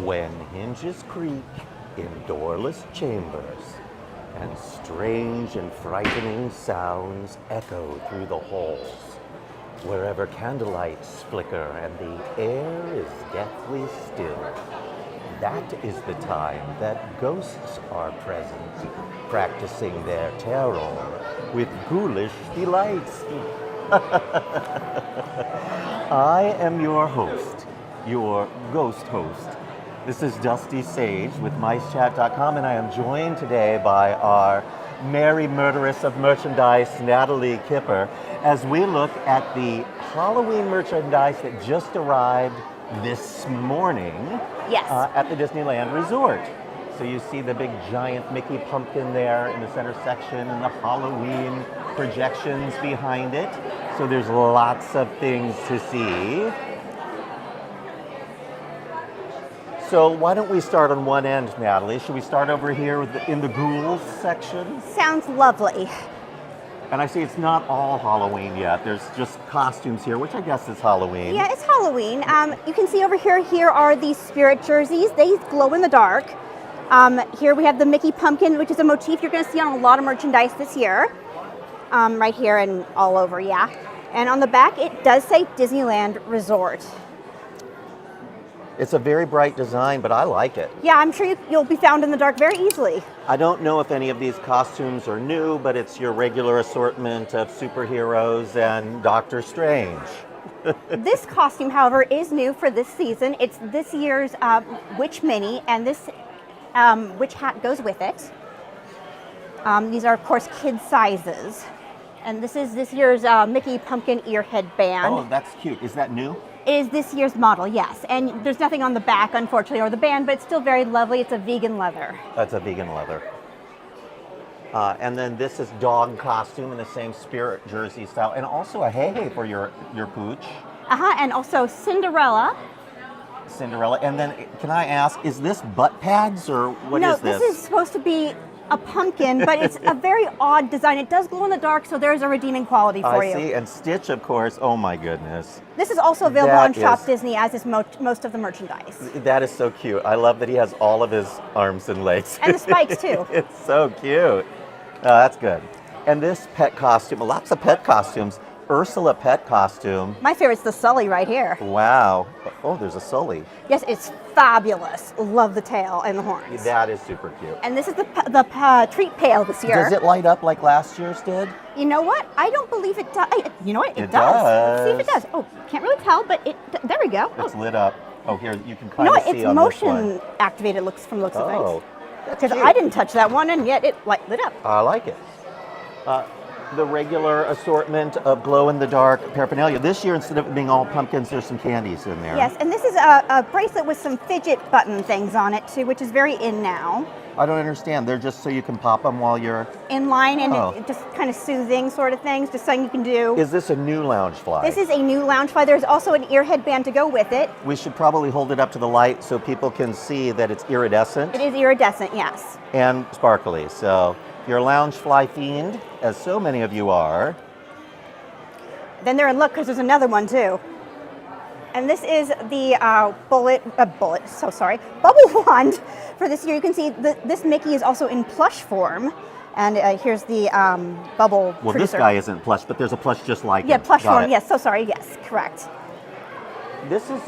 When hinges creak in doorless chambers, and strange and frightening sounds echo through the halls, wherever candlelights flicker and the air is deathly still, that is the time that ghosts are present, practicing their terror with ghoulish delights. I am your host, your ghost host. This is Dusty Sage with MiceChat.com, and I am joined today by our merry murderess of merchandise, Natalie Kipper, as we look at the Halloween merchandise that just arrived this morning at the Disneyland Resort. So you see the big giant Mickey pumpkin there in the center section and the Halloween projections behind it. So there's lots of things to see. So why don't we start on one end, Natalie? Should we start over here in the ghouls section? Sounds lovely. And I see it's not all Halloween yet. There's just costumes here, which I guess is Halloween. Yeah, it's Halloween. You can see over here are these spirit jerseys. They glow in the dark. Here we have the Mickey pumpkin, which is a motif you're going to see on a lot of merchandise this year. Right here and all over, yeah. And on the back, it does say Disneyland Resort. It's a very bright design, but I like it. Yeah, I'm sure you'll be found in the dark very easily. I don't know if any of these costumes are new, but it's your regular assortment of superheroes and Doctor Strange. This costume, however, is new for this season. It's this year's Witch Mini, and this witch hat goes with it. These are, of course, kid sizes. And this is this year's Mickey pumpkin ear headband. Oh, that's cute. Is that new? It is this year's model, yes. And there's nothing on the back, unfortunately, or the band, but it's still very lovely. It's a vegan leather. That's a vegan leather. And then this is dog costume in the same spirit jersey style, and also a hey-hey for your pooch. And also Cinderella. Cinderella. And then, can I ask, is this butt pads, or what is this? No, this is supposed to be a pumpkin, but it's a very odd design. It does glow in the dark, so there's a redeeming quality for you. I see, and Stitch, of course, oh my goodness. This is also available on Shop Disney, as is most of the merchandise. That is so cute. I love that he has all of his arms and legs. And the spikes, too. It's so cute. That's good. And this pet costume, lots of pet costumes. Ursula pet costume. My favorite's the Sully right here. Wow. Oh, there's a Sully. Yes, it's fabulous. Love the tail and the horns. That is super cute. And this is the treat pail this year. Does it light up like last year's did? You know what? I don't believe it does. You know what? It does. Let's see if it does. Oh, can't really tell, but there we go. It's lit up. Oh, here, you can kind of see on it's this one. motion activated from looks of things. Oh, because I didn't touch that one, and yet it lit up. I like it. The regular assortment of glow-in-the-dark paraphernalia. This year, instead of it being all pumpkins, there's some candies in there. Yes, and this is a bracelet with some fidget button things on it, too, which is very in now. I don't understand. They're just so you can pop them while you're... in line, and it just kind of soothing sort of things, just something you can do. Is this a new Loungefly? This is a new Loungefly. There's also an ear headband to go with it. We should probably hold it up to the light so people can see that it's iridescent. It is iridescent, yes. And sparkly, so... You're a Loungefly fiend, as so many of you are. Then they're in luck because there's another one too. And this is the bubble wand for this year. You can see this Mickey is also in plush form. And here's the bubble Well, producer. This guy isn't plush, but there's a plush just like him. Yeah, plush Got form, it. yes, so sorry, yes, correct. This is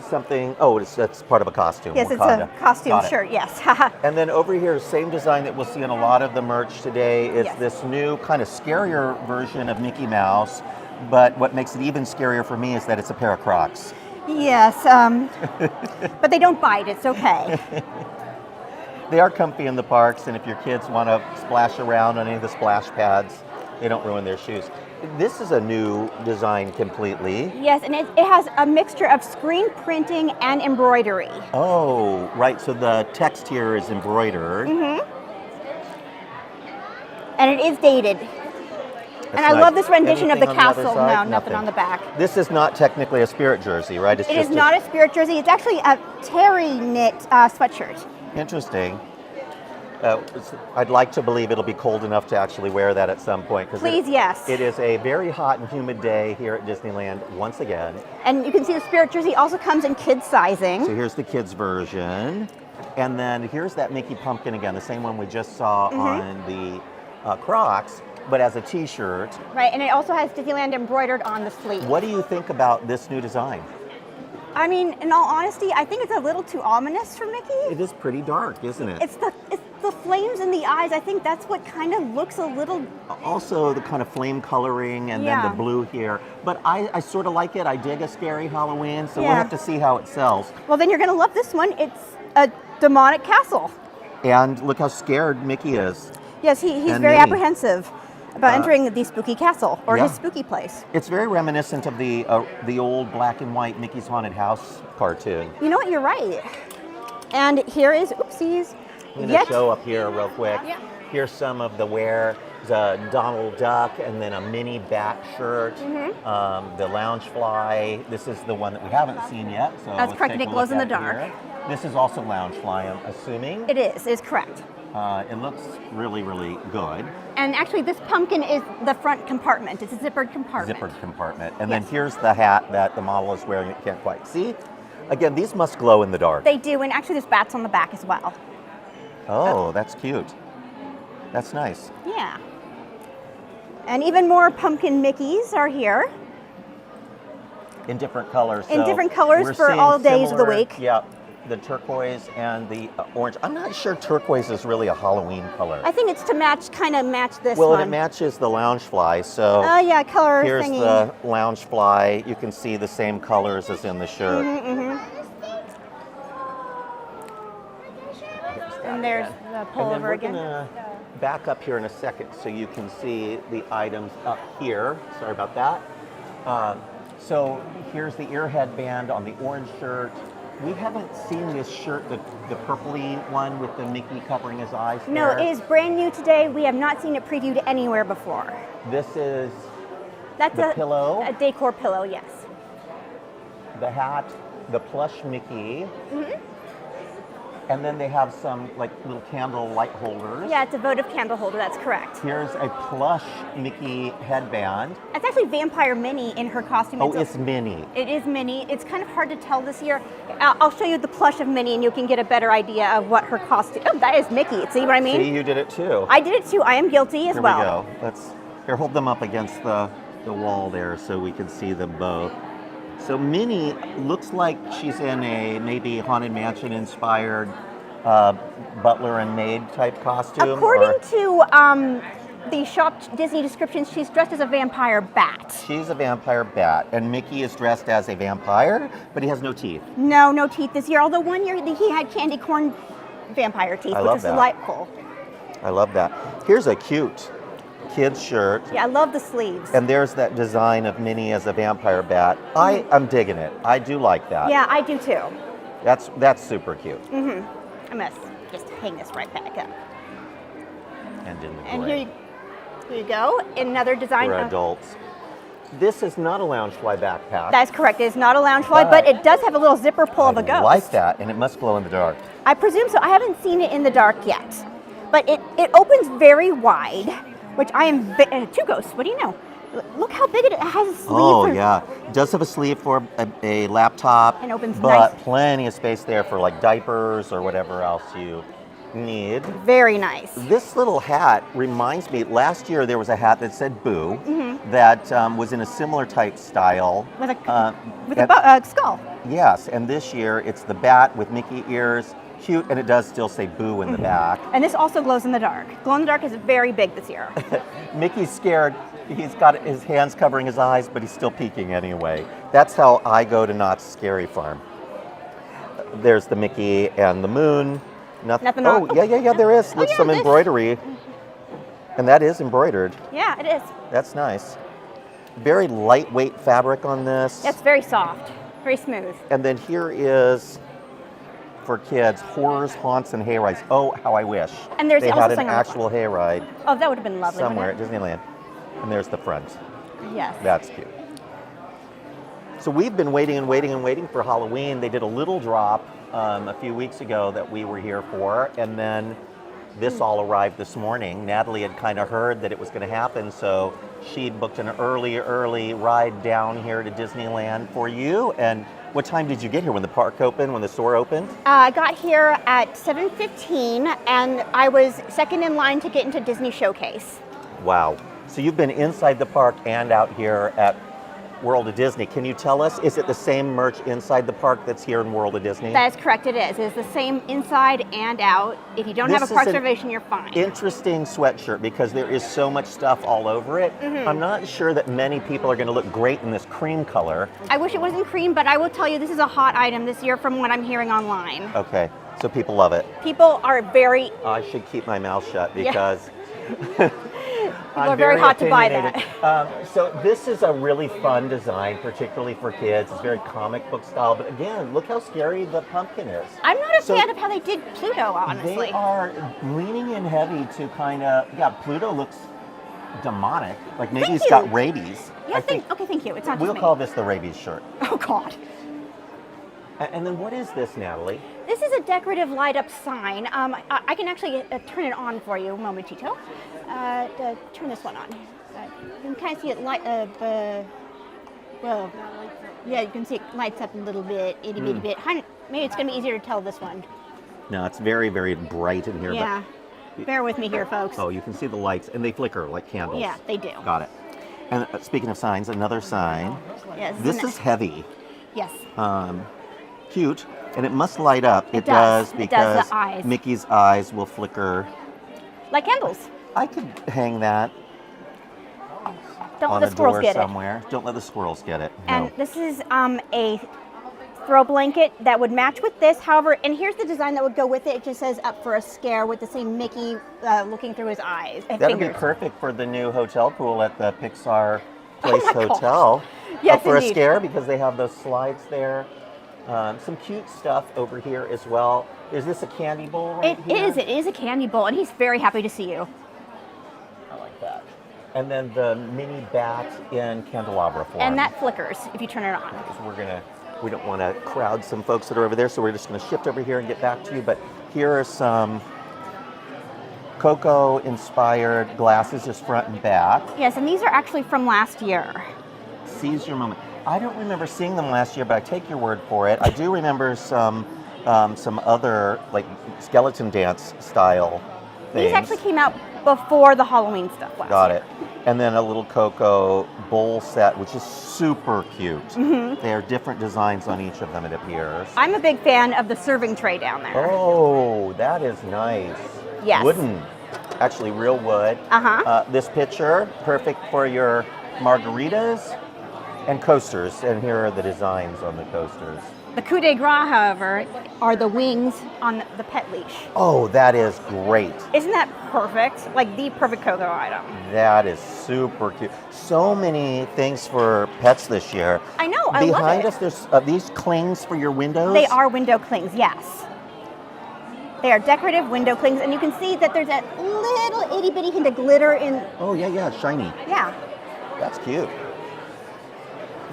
something, that's part of a costume. Yes, Wakanda. it's a costume shirt, yes. And then over here, same design that we'll see in a lot of the merch today is this new kind of scarier version of Mickey Mouse. But what makes it even scarier for me is that it's a pair of Crocs. Yes, but they don't bite, it's okay. They are comfy in the parks, and if your kids want to splash around on any of the splash pads, they don't ruin their shoes. This is a new design completely. Yes, and it has a mixture of screen printing and embroidery. Oh, right. So the text here is embroidered. Mm-hmm. And it is dated. That's I nice. love this rendition Anything of the on other castle. side? No, nothing on the back. This is not technically a spirit jersey, right? It is not a spirit jersey. It's actually a terry knit sweatshirt. Interesting. I'd like to believe it'll be cold enough to actually wear that at some point. Please, yes. It is a very hot and humid day here at Disneyland once again. And you can see the Spirit jersey also comes in kids sizing. So here's the kids version. And then here's that Mickey pumpkin again, the same one we just saw on the Crocs, but as a t-shirt. Right, and it also has Disneyland embroidered on the sleeve. What do you think about this new design? I mean, in all honesty, I think it's a little too ominous for Mickey. It is pretty dark, isn't it? It's the flames in the eyes. I think that's what kind of looks a little... Also the kind of flame coloring and then the blue here. But I sort of like it. I dig a scary Halloween, so we'll have to see how it sells. Well, then you're going to love this one. It's a demonic castle. And look how scared Mickey is. Yes, he's very apprehensive about entering the spooky castle or his spooky place. It's very reminiscent of the old black and white Mickey's Haunted House cartoon. You know what? You're right. And here is, oopsies. I'm going to show up here real quick. Yeah. Here's some of the wear. The Donald Duck and then a mini bat shirt. The Loungefly. This is the one that we haven't seen yet. So that's correct, and it glows in the dark. Here. This is also Loungefly, I'm assuming. It is correct. It looks really, really good. And actually, this pumpkin is the front compartment. It's a zippered compartment. Zippered compartment. And then here's the hat that the model is wearing. You can't quite see. Again, these must glow in the dark. They do, and actually there's bats on the back as well. Oh, that's cute. That's nice. Yeah. And even more pumpkin Mickeys are here. In different colors. In different colors for all days of the week. Yeah. The turquoise and the orange. I'm not sure turquoise is really a Halloween color. I think it's to kind of match this one. one. Well, it matches the Loungefly, so oh yeah, color here's thingy. the Loungefly. You can see the same colors as in the shirt. And there's the pullover again. We're gonna back up here in a second so you can see the items up here. Sorry about that. So here's the ear headband on the orange shirt. We haven't seen this shirt, the purpley one with the Mickey covering his eyes. No, it is brand new today. We have not seen it previewed anywhere before. This is That's the pillow. A decor pillow, yes. The hat, the plush Mickey. And then they have some like little candle light holders. Yeah, it's a votive candle holder, that's correct. Here's a plush Mickey headband. It's actually Vampire Minnie in her costume. Oh, it's Minnie. It is Minnie. It's kind of hard to tell this year. I'll show you the plush of Minnie and you can get a better idea of what her costume... Oh, that is Mickey. See what I mean? See, you did it too. I did it too. I am guilty as well. Here we go. Here, hold them up against the wall there so we can see them both. So Minnie looks like she's in a maybe Haunted Mansion inspired butler and maid type costume. According to the Shop Disney descriptions, she's dressed as a vampire bat. She's a vampire bat, and Mickey is dressed as a vampire, but he has no teeth. No teeth this year, although one year he had candy corn vampire teeth, which was delightful. I love that. Here's a cute kid's shirt. Yeah, I love the sleeves. And there's that design of Minnie as a vampire bat. I'm digging it. I do like that. Yeah, I do too. That's super cute. I must just hang this right back up. And here you go. Another design for adults. This is not a Loungefly backpack. That's correct. It is not a Loungefly, but it does have a little zipper pull of a ghost. I like that, and it must glow in the dark. I presume so. I haven't seen it in the dark yet, but it opens very wide, which I am... two ghosts, what do you know? Look how big it has a sleeve. Oh, yeah. It does have a sleeve for a laptop, and opens but nice. Plenty of space there for like diapers or whatever else you need. Very nice. This little hat reminds me, last year there was a hat that said Boo that was in a similar type style. With a skull. Yes, and this year it's the bat with Mickey ears. Cute, and it does still say Boo in the back. And this also glows in the dark. Glow in the dark is very big this year. Mickey's scared. He's got his hands covering his eyes, but he's still peeking anyway. That's how I go to Knott's Scary Farm. There's the Mickey and the moon. Nothing oh, yeah, there is. With some embroidery. And that is embroidered. Yeah, it is. That's nice. Very lightweight fabric on this. It's very soft, very smooth. And then here is, for kids, Horrors, Haunts, and Hayrides. Oh, how I wish and there's they also had an actual hayride. Oh, that would have been lovely. Somewhere at Disneyland. And there's the front. Yes. That's cute. So we've been waiting for Halloween. They did a little drop a few weeks ago that we were here for, and then This all arrived this morning. Natalie had kind of heard that it was going to happen, so she'd booked an early ride down here to Disneyland for you. And what time did you get here? When the park opened, when the store opened? I got here at 7:15, and I was second in line to get into Disney Showcase. Wow. So you've been inside the park and out here at World of Disney. Can you tell us, is it the same merch inside the park that's here in World of Disney? That is correct, it is. It's the same inside and out. If you don't have a park reservation, you're fine. Interesting sweatshirt because there is so much stuff all over it. I'm not sure that many people are going to look great in this cream color. I wish it wasn't cream, but I will tell you this is a hot item this year from what I'm hearing online. Okay, so people love it. People are very... I should keep my mouth shut because... People are very hot to buy that. So this is a really fun design, particularly for kids. It's very comic book style, but again, look how scary the pumpkin is. I'm not a fan of how they did Pluto, honestly. They are leaning in heavy to kind of, Pluto looks demonic. Like maybe he's got rabies. Yeah, okay, thank you. It's not We'll just call me. this the rabies shirt. Oh, God. And then what is this, Natalie? This is a decorative light-up sign. I can actually turn it on for you, momentito. Turn this one on. You can kind of see it light up. Well, yeah, you can see it lights up a little bit, itty bitty bit. Maybe it's going to be easier to tell this one. No, it's very, very bright in here. Yeah. Bear with me here, folks. Oh, you can see the lights, and they flicker like candles. Yeah, they do. Got it. And speaking of signs, another sign. Yes. This is heavy. Yes. Cute, and it must light up. It does. Because it does the eyes. Mickey's eyes will flicker. Like candles. I could hang that Don't on let the a squirrels door get somewhere. Don't let the squirrels get it. And No. this is a throw blanket that would match with this. However, and here's the design that would go with it. It just says "Up for a Scare" with the same Mickey looking through his eyes. That would be fingers. perfect for the new hotel pool at the Pixar Oh Place my Hotel. Yes, Up for indeed. a Scare because they have those slides there. Some cute stuff over here as well. Is this a candy bowl right here? It is a candy bowl, and he's very happy to see you. I like that. And then the mini bat in candelabra form. And that flickers if you turn it on. So we don't want to crowd some folks that are over there, so we're just going to shift over here and get back to you. But here are some Coco-inspired glasses, just front and back. Yes, and these are actually from last year. Seize your moment. I don't remember seeing them last year, but I take your word for it. I do remember some other like skeleton dance style things. These actually came out before the Halloween stuff last Got year. it. And then a little Coco bowl set, which is super cute. They are different designs on each of them, it appears. I'm a big fan of the serving tray down there. Oh, that is nice. Yes. Wooden. Actually, real wood. This picture, perfect for your margaritas and coasters. And here are the designs on the coasters. The coup de grace, however, are the wings on the pet leash. Oh, that is great. Isn't that perfect? Like the perfect Coco item. That is super cute. So many things for pets this year. I know, I love Behind it. us, there's these clings for your windows. They are window clings, yes. They are decorative window clings, and you can see that there's that little itty bitty hint of glitter in. Oh, yeah, shiny. Yeah. That's cute.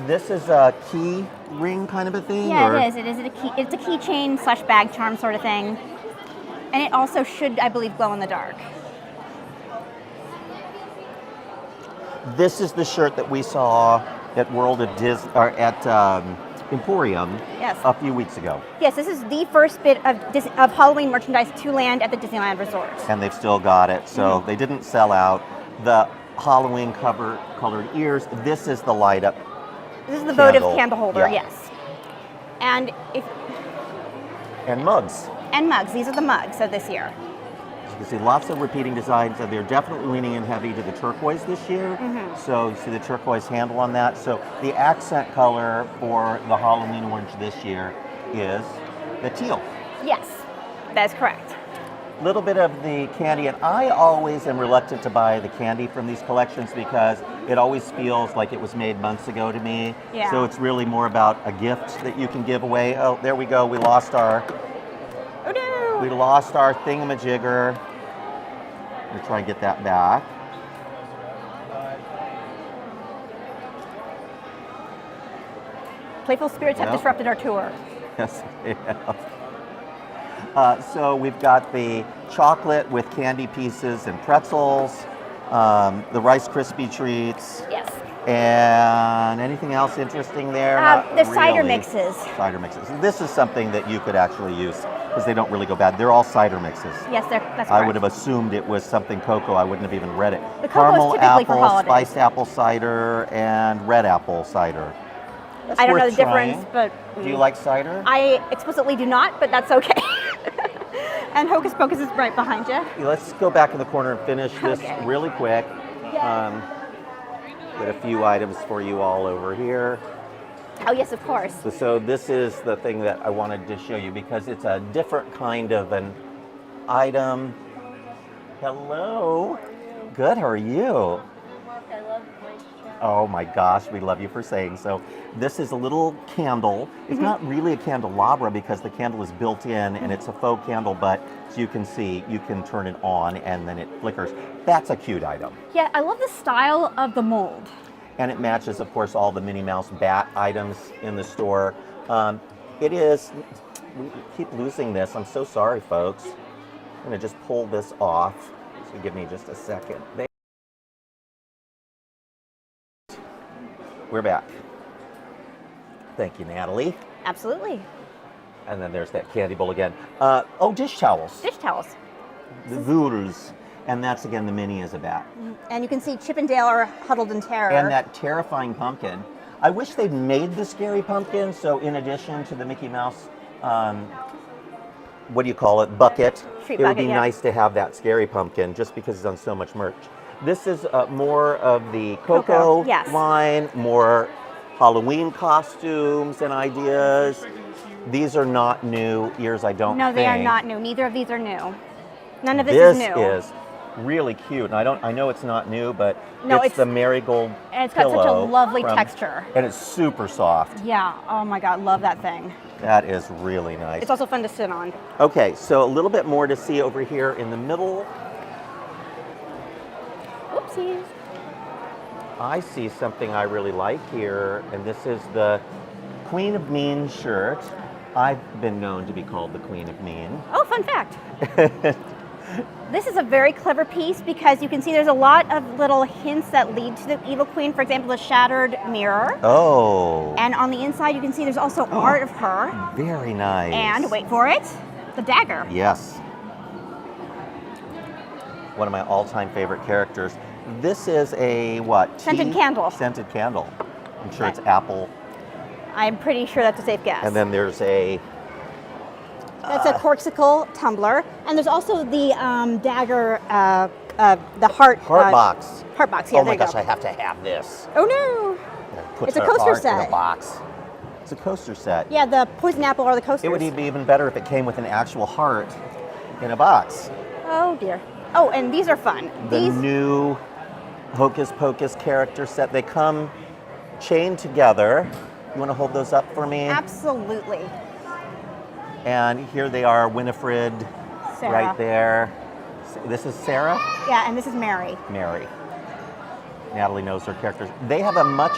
This is a key ring kind of a thing? Yeah, or? it is. It's a keychain / bag charm sort of thing. And it also should, I believe, glow in the dark. This is the shirt that we saw at World of Disney, or at Emporium a few weeks ago. Yes, this is the first bit of Halloween merchandise to land at the Disneyland Resort. And they've still got it, so they didn't sell out. The Halloween colored ears, this is the light up. This is the votive candle holder, yeah. yes. And mugs. And mugs. These are the mugs of this year. As you can see, lots of repeating designs, and they're definitely leaning in heavy to the turquoise this year. So you see the turquoise handle on that. So the accent color for the Halloween orange this year is the teal. Yes, that's correct. Little bit of the candy, and I always am reluctant to buy the candy from these collections because it always feels like it was made months ago to me. Yeah. So it's really more about a gift that you can give away. Oh, there we go. We lost our thingamajigger. We'll try and get that back. Playful spirits have disrupted our tour. Yes, they have. So we've got the chocolate with candy pieces and pretzels, the Rice Krispie treats. Yes. And anything else interesting there? The cider really. mixes. Cider mixes. This is something that you could actually use because they don't really go bad. They're all cider mixes. Yes, that's correct. I would have assumed it was something cocoa. I wouldn't have even read it. The cocoa is Caramel typically apple, for holidays. spiced apple cider, and red apple cider. That's I don't know worth the difference, trying. but Do you like cider? I explicitly do not, but that's okay. And Hocus Pocus is right behind you. Let's go back in the corner and finish this really quick. Got a few items for you all over here. Oh yes, of course. So this is the thing that I wanted to show you because it's a different kind of an item. Hello. Good, how are you? I love moisture. Oh my gosh, we love you for saying so. This is a little candle. It's not really a candelabra because the candle is built in and it's a faux candle, but as you can see, you can turn it on and then it flickers. That's a cute item. Yeah, I love the style of the mold. And it matches, of course, all the Minnie Mouse bat items in the store. We keep losing this. I'm so sorry, folks. I'm gonna just pull this off. So give me just a second. We're back. Thank you, Natalie. Absolutely. And then there's that candy bowl again. Dish towels. Dish towels. The Voodles. And that's, again, the Minnie is a bat. And you can see Chip and Dale are huddled in terror. And that terrifying pumpkin. I wish they'd made the scary pumpkin, so in addition to the Mickey Mouse, what do you call it, bucket, Treat it would bucket, be yeah. nice to have that scary pumpkin just because it's on so much merch. This is more of the Cocoa yes. line, more Halloween costumes and ideas. These are not new ears, I don't No, think. they are not new. Neither of these are new. None of this is new. This is really cute, and I know it's not new, but No, it's the marigold And it's got such a pillow lovely from- texture. and it's super soft. Yeah. Oh my God, love that thing. That is really nice. It's also fun to sit on. Okay, so a little bit more to see over here in the middle. Oopsies. I see something I really like here, and this is the Queen of Mean shirt. I've been known to be called the Queen of Mean. Oh, fun fact. This is a very clever piece because you can see there's a lot of little hints that lead to the evil queen. For example, the shattered mirror. Oh. And on the inside, you can see there's also art of her. Very nice. And wait for it, the dagger. Yes. One of my all-time favorite characters. This is a what? Scented candle. Scented candle. I'm sure it's apple. I'm pretty sure that's a safe guess. And then there's a That's a corksicle tumbler. And there's also the dagger, the heart. heart box. Heart box, yeah, Oh there my you go. gosh, I have to have this. Oh no. Puts It's a her coaster heart in set. a box. It's a coaster set. Yeah, the poison apple are the coasters. It would be even better if it came with an actual heart in a box. Oh dear. Oh, and these are fun. The These, new Hocus Pocus character set. They come chained together. You want to hold those up for me? absolutely. And here they are, Winifred, Sarah. right there. This is Sarah? Yeah, and this is Mary. Mary. Natalie knows her characters. They have a much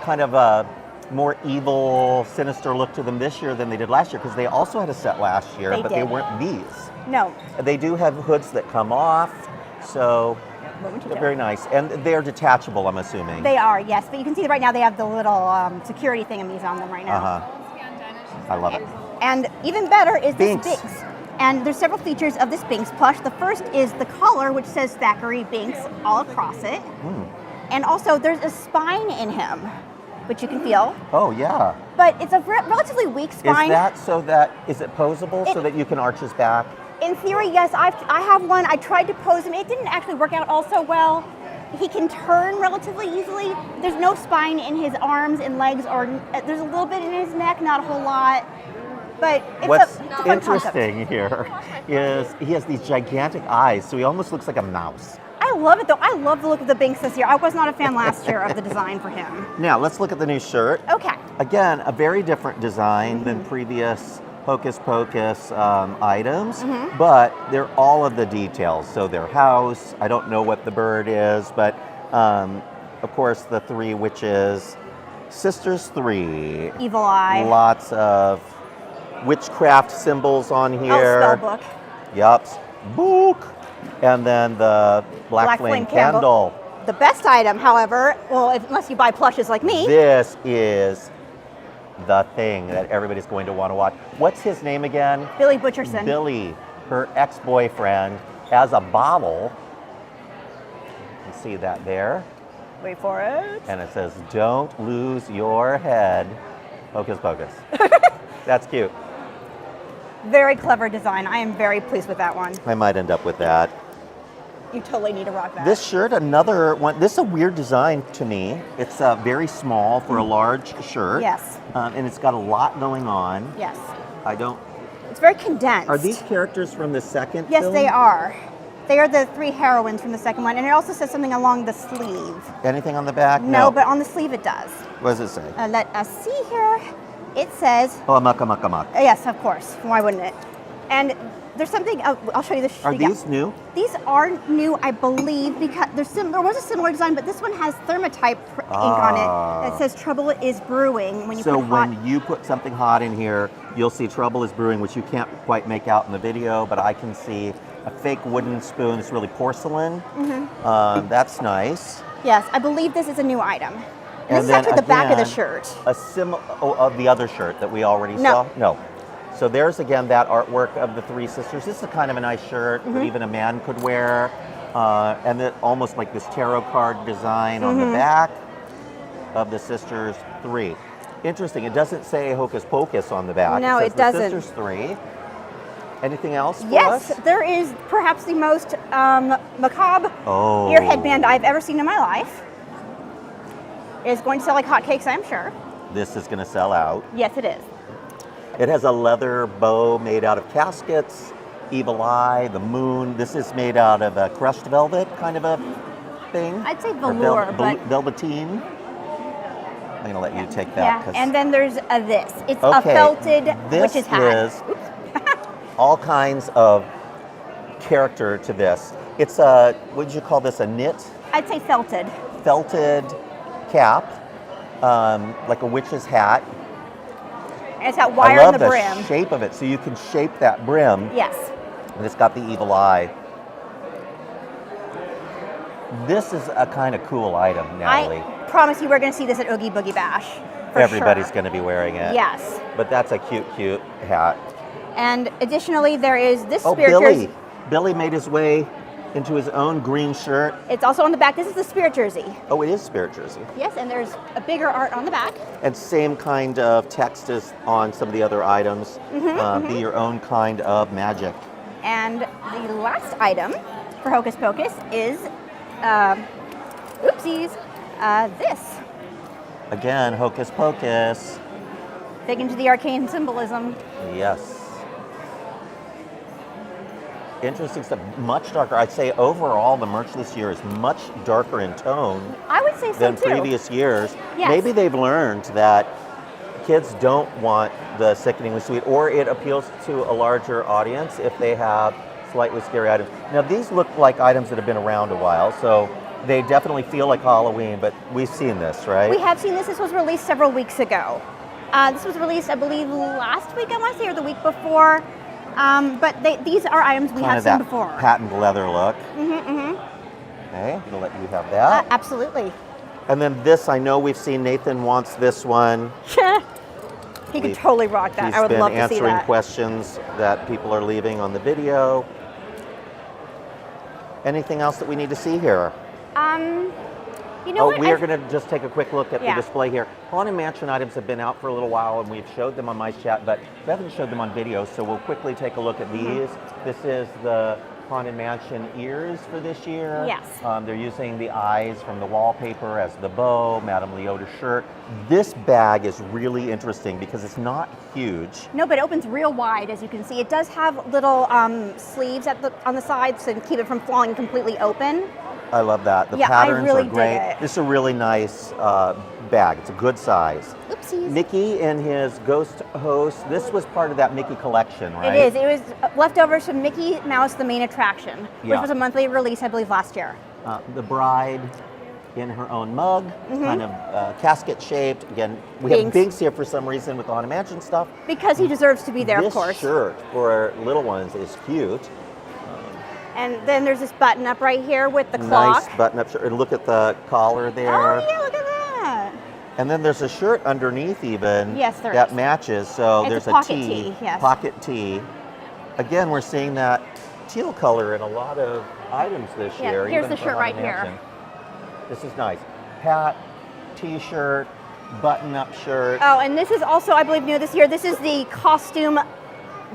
kind of a more evil, sinister look to them this year than they did last year because they also had a set last year, They but they did. weren't these. No. They do have hoods that come off, so What would you they're do? very nice. And they're detachable, I'm assuming. They are, yes. But you can see right now they have the little security thingamamies on them right now. I love it. And even better is Binks. this Binks. And there's several features of this Binks plush. The first is the collar, which says Thackeray Binks all across it. And also there's a spine in him, which you can feel. Oh, yeah. But it's a relatively weak spine. Is it posable so that you can arch his back? In theory, yes. I have one. I tried to pose him. It didn't actually work out all so well. He can turn relatively easily. There's no spine in his arms and legs, or there's a little bit in his neck, not a whole lot. But it's What's a fun concept. interesting here is he has these gigantic eyes, so he almost looks like a mouse. I love it though. I love the look of the Binks this year. I was not a fan last year of the design for him. Now, let's look at the new shirt. Okay. Again, a very different design than previous Hocus Pocus items, but they're all of the details. So their house, I don't know what the bird is, but of course the three witches, Sisters 3. Evil Eye. Lots of witchcraft symbols on Oh, here. spell book. Yup. Book. And then the black flame candle. The best item, however, well, unless you buy plushes like me. This is the thing that everybody's going to want to watch. What's his name again? Billy Butcherson. Billy, her ex-boyfriend, has a bottle. You can see that there. Wait for it. And it says, "Don't lose your head, Hocus Pocus." That's cute. Very clever design. I am very pleased with that one. I might end up with that. You totally need to rock that. This shirt, another one. This is a weird design to me. It's very small for a large shirt. Yes. And it's got a lot going on. Yes. I don't. It's very condensed. Are these characters from the second Yes, film? they are. They are the 3 heroines from the second one, and it also says something along the sleeve. Anything on the back? No, but on the sleeve it does. What does it say? Let us see here. It says, Oh, amok, amok, amok. yes, of course. Why wouldn't it? And there's something, I'll show you this. Are these new? These are new, I believe, because there was a similar design, but this one has thermotype ink on it that says "Trouble is Brewing." When you So put hot, when you put something hot in here, you'll see "Trouble is Brewing," which you can't quite make out in the video, but I can see a fake wooden spoon. It's really porcelain. That's nice. yes, I believe this is a new item. And this is then actually the back of the again, shirt. Of the other shirt that we already No. saw? No. So there's again that artwork of the 3 sisters. This is kind of a nice shirt that even a man could wear. And then almost like this tarot card design on the back of the sisters 3. Interesting. It doesn't say Hocus Pocus on the back. No, it says it doesn't. The sisters 3. Anything else for Yes, us? there is perhaps the most macabre Oh. ear headband I've ever seen in my life. It is going to sell like hotcakes, I'm sure. This is going to sell out. Yes, it is. It has a leather bow made out of caskets, evil eye, the moon. This is made out of a crushed velvet kind of a thing. I'd say Or velour, but velveteen. I'm going to let you take that. yeah. And then there's this. It's a Okay, felted this witch's hat. is all kinds of character to this. It's a, what did you call this, a knit? I'd say felted. Felted cap, like a witch's hat. And it's got wire I in love the the brim. shape of it. So you can shape that brim. Yes. And it's got the evil eye. This is a kind of cool item, Natalie. I promise you we're going to see this at Oogie Boogie Bash. For Everybody's sure. going to be wearing it. Yes. But that's a cute, cute hat. And additionally, there is this Oh, spirit Billy. jersey. Billy made his way into his own green shirt. It's also on the back. This is the spirit jersey. Oh, it is Spirit Jersey. Yes, and there's a bigger art on the back. And same kind of text as on some of the other items. Be your own kind of magic. And the last item for Hocus Pocus is, oopsies, this. Again, Hocus Pocus. Dig into the arcane symbolism. Yes. Interesting stuff. Much darker. I'd say overall the merch this year is much darker in tone I would say so than too. previous years. Yes. Maybe they've learned that kids don't want the sickeningly sweet, or it appeals to a larger audience if they have slightly scary items. Now these look like items that have been around a while, so they definitely feel like Halloween, but we've seen this, right? We have seen this. This was released several weeks ago. This was released, I believe, last week, I want to say, or the week before. But these are items we kind have of seen that before. patent leather look. Okay, I'm gonna let you have that. Absolutely. And then this, I know we've seen Nathan wants this one. He could totally rock that. He's I would been love to see answering that. questions that people are leaving on the video. Anything else that we need to see here? You know what? We are going to just take a quick look at Yeah. the display here. Haunted Mansion items have been out for a little while, and we've showed them on My Chat, but we haven't showed them on video, so we'll quickly take a look at these. This is the Haunted Mansion ears for this year. Yes. They're using the eyes from the wallpaper as the bow, Madame Leota shirt. This bag is really interesting because it's not huge. No, but it opens real wide, as you can see. It does have little sleeves on the sides to keep it from falling completely open. I love that. The Yeah, I patterns really are dig great. it. This is a really nice bag. It's a good size. Oopsies. Mickey and his ghost host. This was part of that Mickey collection, right? It is. It was leftovers from Mickey Mouse, the main attraction, which Yeah. was a monthly release, I believe, last year. The bride. in her own mug, Mm-hmm. kind of casket shaped. Again, we Binks. have Binks here for some reason with the Haunted Mansion stuff. Because he deserves to be there, This of course. shirt for little ones is cute. And then there's this button up right here with the clock. Nice button up shirt. And look at the collar there. Oh yeah, look at that. And then there's a shirt underneath even Yes, there that is. matches. So It's there's a pocket tee, tee, yes. pocket tee. Again, we're seeing that teal color in a lot of items this Yeah, year. here's even the for shirt right Haunted here. Mansion. This is nice. Hat, t-shirt, button-up shirt. Oh, and this is also, I believe, new this year. This is the costume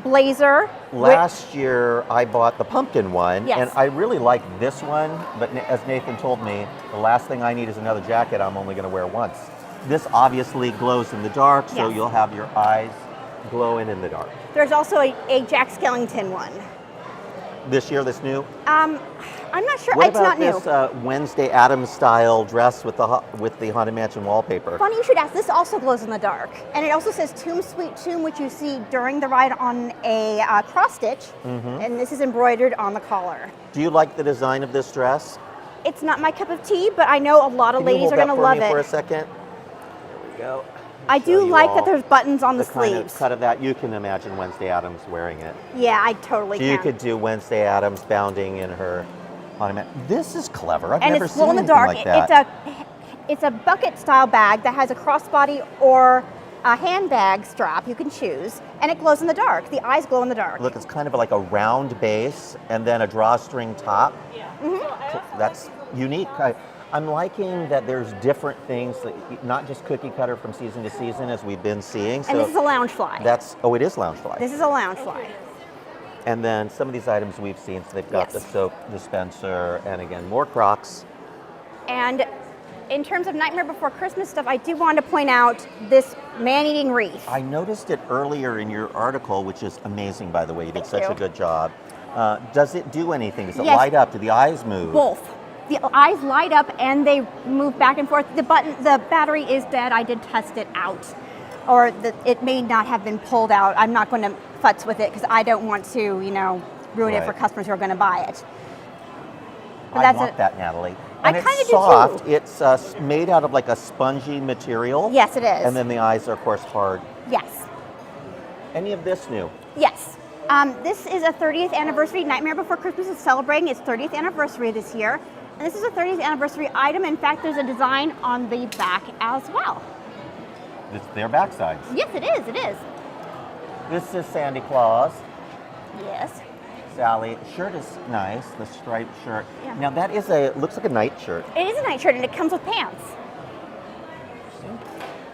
blazer. Last year, I bought the pumpkin one, Yes. and I really like this one, but as Nathan told me, the last thing I need is another jacket I'm only going to wear once. This obviously glows in the dark, so Yes. you'll have your eyes glowing in the dark. There's also a Jack Skellington one. This year, this new? I'm not sure. What It's about not new. this Wednesday Addams style dress with the Haunted Mansion wallpaper? Funny you should ask. This also glows in the dark, and it also says "Tomb Sweet Tomb," which you see during the ride on a cross stitch, Mm-hmm. and this is embroidered on the collar. Do you like the design of this dress? It's not my cup of tea, but I know a lot of Can you ladies hold are that going to for love me for a it. second? There we go. I Show do you like all that there's buttons on the kind of sleeves. cut of that. You can imagine Wednesday Addams wearing it. Yeah, I totally So can. you could do Wednesday Addams bounding in her Haunted Mansion. This is clever. I've And never it's seen glow in the anything dark. like that. It's a bucket style bag that has a crossbody or a handbag strap. You can choose, and it glows in the dark. The eyes glow in the dark. Look, it's kind of like a round base and then a drawstring top. That's unique. I'm liking that there's different things, not just cookie cutter from season to season as we've been seeing. And this is a lounge fly. It is Loungefly. This is a lounge fly. And then some of these items we've seen, so they've got Yes. the soap dispenser, and again, more Crocs. And in terms of Nightmare Before Christmas stuff, I do want to point out this man-eating wreath. I noticed it earlier in your article, which is amazing, by the way. You did Thank such you. a good job. Does it do anything? Does it Yes. light up? Do the eyes move? Both. The eyes light up and they move back and forth. The battery is dead. I did test it out. Or it may not have been pulled out. I'm not going to futz with it because I don't want to, ruin it for Right. customers who are going to buy it. But I that's want it. that, Natalie. I And kinda it's do soft. too. It's made out of like a spongy material. Yes, it is. And then the eyes are, of course, hard. Yes. Any of this new? Yes. This is a 30th anniversary. Nightmare Before Christmas is celebrating its 30th anniversary this year. And this is a 30th anniversary item. In fact, there's a design on the back as well. It's their backsides. Yes, it is. It is. This is Sandy Claus. Yes. Sally. Shirt is nice, the striped shirt. Yeah. Now that looks like a night shirt. It is a night shirt and it comes with pants.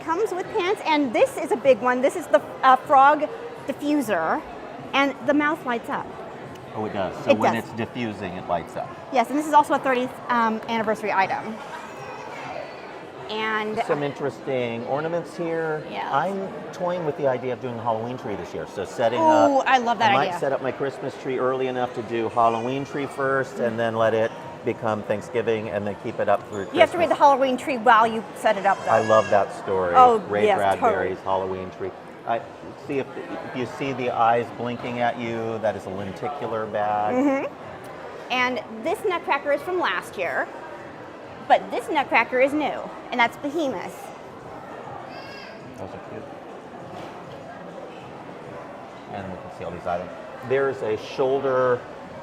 Comes with pants, and this is a big one. This is the frog diffuser, and the mouth lights up. Oh, it does. So It when does. it's diffusing, it lights up. Yes, and this is also a 30th anniversary item. And Some interesting ornaments here. Yes. I'm toying with the idea of doing a Halloween tree this year. So setting Ooh, up. I love that I idea. might set up my Christmas tree early enough to do Halloween tree first, and then let it become Thanksgiving, and then keep it up through Christmas. you have to read the Halloween tree while you set it up, though. I love that story. Oh, Ray yes, Bradbury's totally. Halloween tree. I see if you see the eyes blinking at you. That is a lenticular bag. Mm-hmm. And this nutcracker is from last year, but this nutcracker is new, and that's Behemoth. Those are cute. And we can see all these items. There's a shoulder.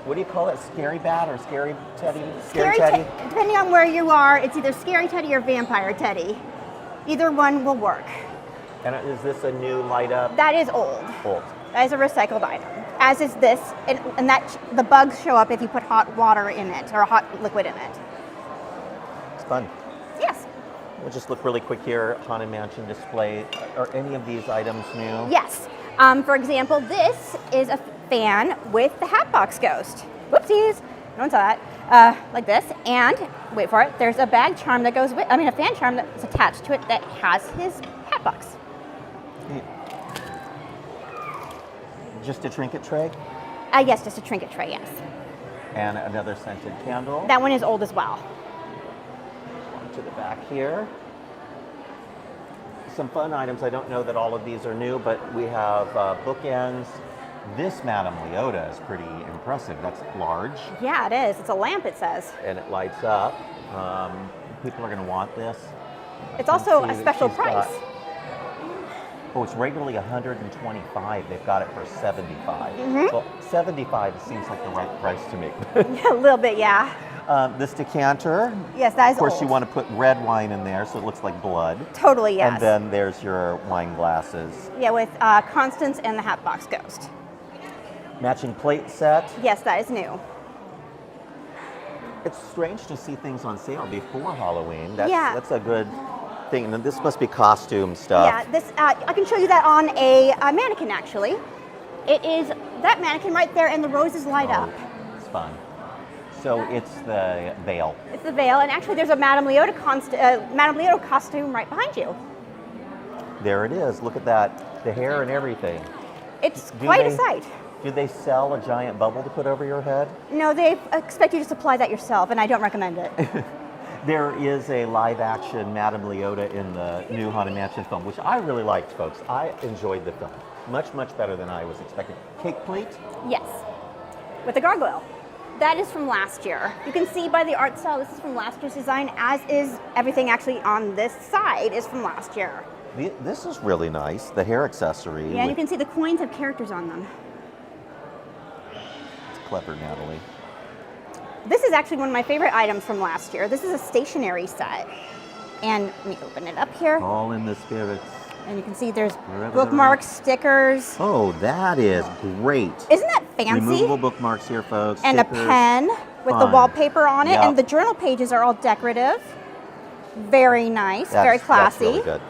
What do you call it? Scary bat or scary teddy? Scary teddy. Depending on where you are, it's either scary teddy or vampire teddy. Either one will work. And is this a new light up? That is old. Old. That is a recycled item. As is this, and the bugs show up if you put hot water in it or hot liquid in it. It's fun. Yes. We'll just look really quick here. Haunted Mansion display. Are any of these items new? Yes. For example, this is a fan with the Hatbox Ghost. Whoopsies. No one saw that. Like this. And, wait for it, there's a bag charm that goes with, a fan charm that's attached to it that has his Hatbox. Just a trinket tray Yes, just a trinket tray, yes. and another scented candle. That one is old as well. To the back here. Some fun items. I don't know that all of these are new, but we have bookends. This Madame Leota is pretty impressive. That's large, Yeah, it is. It's a lamp, it says. and it lights up. people are going to want this. It's also see a that special she's price. Oh, it's regularly $125. They've got it for $75. Well, $75 seems like the right price to me. A little bit, yeah. This decanter. Yes, that is Of course, old. you want to put red wine in there so it looks like blood. Totally, yes. And then there's your wine glasses. Yeah, with Constance and the Hatbox Ghost. Matching plate set. Yes, that is new. It's strange to see things on sale before Halloween. That's, Yeah. that's a good thing. And this must be costume stuff. Yeah, this I can show you that on a mannequin, actually. It is that mannequin right there, and the roses light up. It's fun. So it's the veil. It's the veil, and actually there's a Madame Leota costume right behind you. There it is. Look at that. The hair and everything. It's Do quite a they- sight. Do they sell a giant bubble to put over your head? No, they expect you to supply that yourself, and I don't recommend it. There is a live action Madame Leota in the new Haunted Mansion film, which I really liked, folks. I enjoyed the film. Much, much better than I was expecting. Cake plate? Yes, with the gargoyle. That is from last year. You can see by the art style, this is from last year's design, as is everything actually on this side is from last year. This is really nice. The hair accessory. Yeah, and you can see the coins have characters on them. It's clever, Natalie. This is actually one of my favorite items from last year. This is a stationery set. And let me open it up here. All in the spirits. And you can see there's Wherever bookmarks, stickers. Oh, that is great. Isn't that fancy? Removable bookmarks here, folks. And a Stickers. pen with the Fun. wallpaper on it. Yep. And the journal pages are all decorative. Very nice, That's- very classy. That's really good.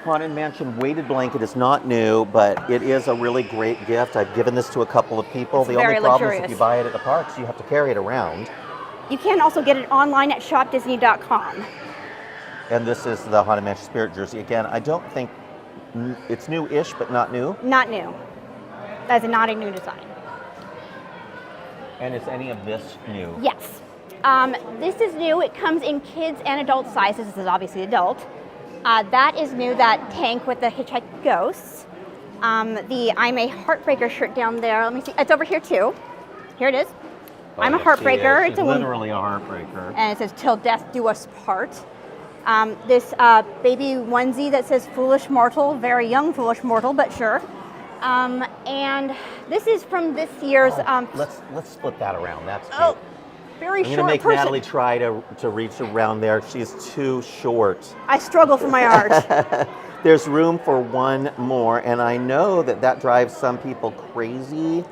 Haunted Mansion weighted blanket is not new, but it is a really great gift. I've given this to a couple of people. It's The only very problem is if luxurious. you buy it at the parks, you have to carry it around. You can also get it online at shopdisney.com. And this is the Haunted Mansion Spirit jersey. Again, I don't think it's new-ish, but not new. Not new. That is not a new design. And is any of this new? Yes. This is new. It comes in kids and adult sizes. This is obviously adult. That is new, that tank with the hitchhiking ghosts. The I'm a Heartbreaker shirt down there. Let me see. It's over here too. Here it is. Oh, I'm a yes, Heartbreaker. she is. It's She's a literally a heartbreaker. and it says "Till death do us part." This baby onesie that says "Foolish Mortal," very young foolish mortal, but sure. And this is from this year's. Let's split that around. That's cute. Oh, very I'm going short to make person. Natalie try to reach around there. She's too short. I struggle for my art. There's room for one more, and I know that drives some people crazy.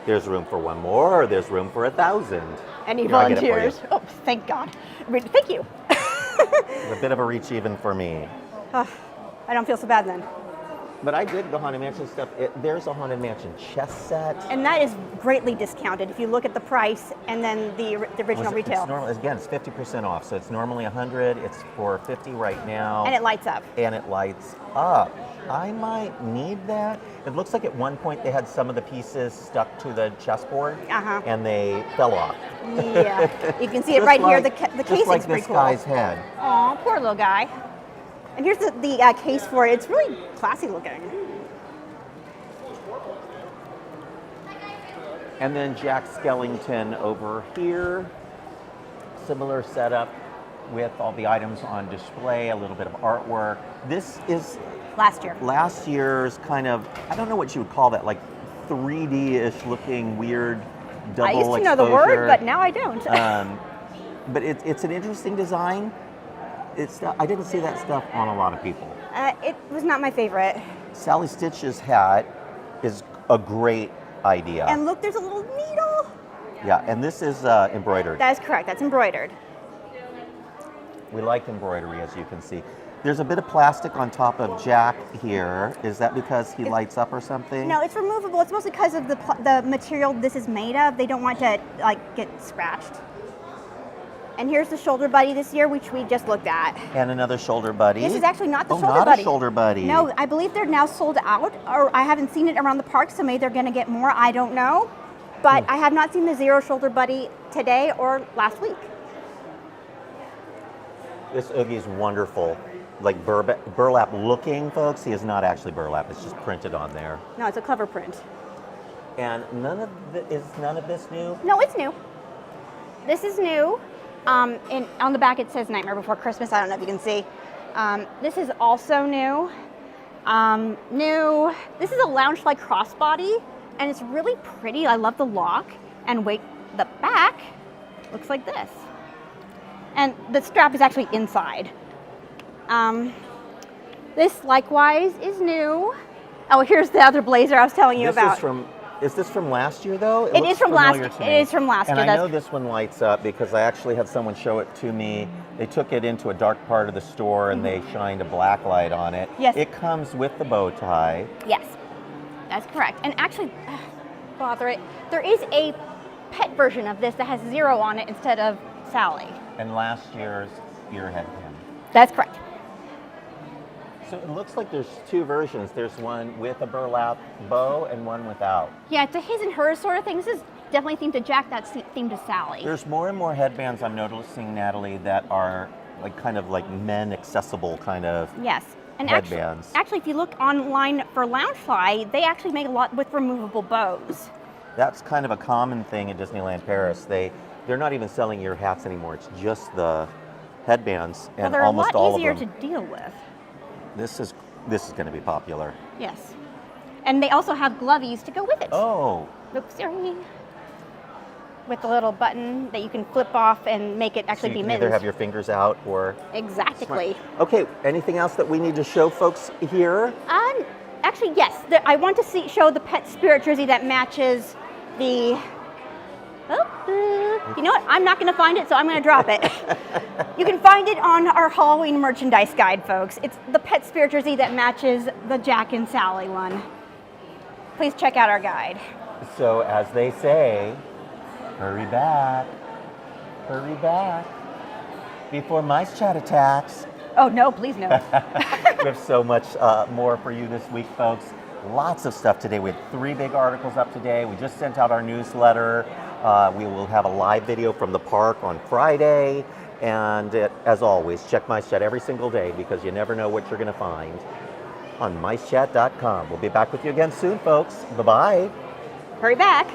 There's room for one more, or there's room for 1,000? Any Here, I'll get it for you. volunteers? Oh, thank God. Thank you. It's a bit of a reach even for me. I don't feel so bad then. But I dig the Haunted Mansion stuff. There's a Haunted Mansion chess set. And that is greatly discounted if you look at the price and then the original retail. It's normal, again, it's 50% off, so it's normally 100. It's for 50 right now. And it lights up. And it lights up. I might need that. It looks like at one point they had some of the pieces stuck to the chessboard, and they fell off. Yeah, you can see it Just right here. like- The just casing's like pretty this cool. guy's head. Aw, poor little guy. And here's the case for it. It's really classy looking. And then Jack Skellington over here. Similar setup with all the items on display, a little bit of artwork. This is last year's kind of, I don't know what you would call that, like 3D-ish looking weird double I used to know exposure. the word, but now I don't. But it's an interesting design. I didn't see that stuff on a lot of people. It was not my favorite. Sally Stitch's hat is a great idea. And look, there's a little needle. Yeah, and this is embroidered. That is correct. That's embroidered. We like embroidery, as you can see. There's a bit of plastic on top of Jack here. Is that because he lights up or something? No, it's removable. It's mostly because of the material this is made of. They don't want to get scratched. And here's the shoulder buddy this year, which we just looked at. And another shoulder buddy. This is actually not the shoulder not buddy. a shoulder buddy. No, I believe they're now sold out, or I haven't seen it around the park, so maybe they're going to get more. I don't know. But I have not seen the zero shoulder buddy today or last week. This Oogie is wonderful. Like burlap looking, folks. He is not actually burlap. It's just printed on there. No, it's a clever print. And is none of this new? No, it's new. This is new. And on the back it says Nightmare Before Christmas. I don't know if you can see. This is also new. This is a Loungefly crossbody, and it's really pretty. I love the lock. And wait, the back looks like this. And the strap is actually inside. This likewise is new. Oh, here's the other blazer I was telling you about. Is this from last year though? It is from last year. And I know this one lights up because I actually had someone show it to me. They took it into a dark part of the store and they shined a black light on it. Yes. It comes with the bow tie. Yes, that's correct. And actually, bother it, there is a pet version of this that has 0 on it instead of Sally. And last year's ear headband. That's correct. So it looks like there's 2 versions. There's one with a burlap bow and one without. Yeah, it's a his and hers sort of thing. This is definitely themed to Jack, that's themed to Sally. There's more and more headbands I'm noticing, Natalie, that are like kind of like men accessible kind of Yes. And headbands. Actually, if you look online for Loungefly, they actually make a lot with removable bows. That's kind of a common thing at Disneyland Paris. They're not even selling ear hats anymore. It's just the headbands, and they're almost a lot all easier of them. to deal with. This is going to be popular. Yes. And they also have glovies to go with it. Oh. Oops, sorry. With the little button that you can flip off and make it actually So be you can mittens. either have your fingers out or... Exactly. Okay, anything else that we need to show folks here? Actually, yes. I want to show the pet spirit jersey that matches the... you know what? I'm not going to find it, so I'm going to drop it. You can find it on our Halloween merchandise guide, folks. It's the pet spirit jersey that matches the Jack and Sally one. Please check out our guide. So as they say, hurry back before mice chat attacks. Oh, no, please no. We have so much more for you this week, folks. Lots of stuff today. We have 3 big articles up today. We just sent out our newsletter. We will have a live video from the park on Friday. And as always, check Mice Chat every single day because you never know what you're going to find on micechat.com. We'll be back with you again soon, folks. Bye-bye. Hurry back.